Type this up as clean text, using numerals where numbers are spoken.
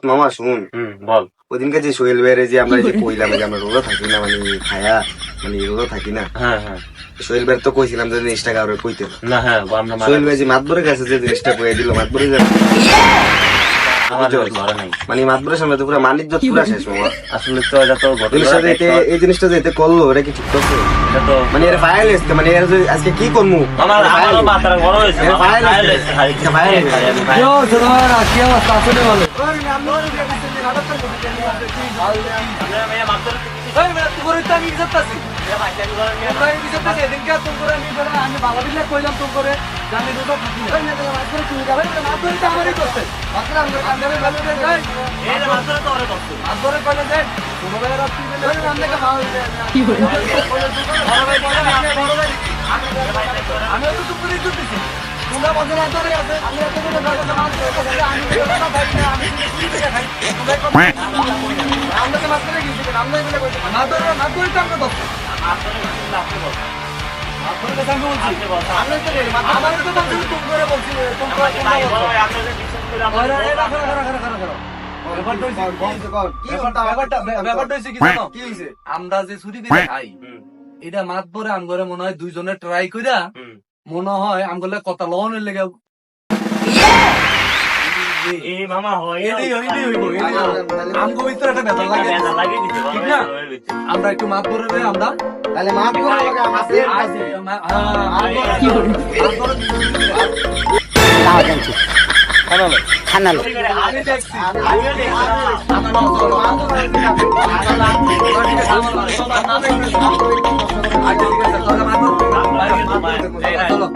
মামা শুন, বল। ওদিনকে যে সোহেল ভাইয়ের যে আমরা যে কইলাম যে আমরা রোজা থাকি না, মানে খায়া মানে রোজা থাকি না, হ্যাঁ হ্যাঁ সোহেল ভাইয়ের তো কইছিলাম যে জিনিসটা কাউরে কইতে না। না, হ্যাঁ আমরা সোহেল ভাই যে মাতবরের কাছে যে জিনিসটা কয়ে দিল, মাতবরে মানে মাতবরের সামনে তো পুরো মানিজ্য পুরা শেষ মামা। আসলে তো এটা তো জিনিসটা যে এই জিনিসটা যে করলো এটা কি ঠিক করছে? মানে এর ফাইল এসছে, মানে এর আজকে কি করবো আমার মাথার বড় হয়েছে আমরা যে ছুটি দিতে খাই এটা মাত পরে আমগরে মনে হয় দুইজনে ট্রাই কইরা মনে হয় আমগলে কথা লওনের লেগে আমগো ভিতরে একটা ব্যাপার লাগে ঠিক না? আমরা একটু মাত পরে আমরা তাহলে মাত করে খানালো আমি দেখছি চলো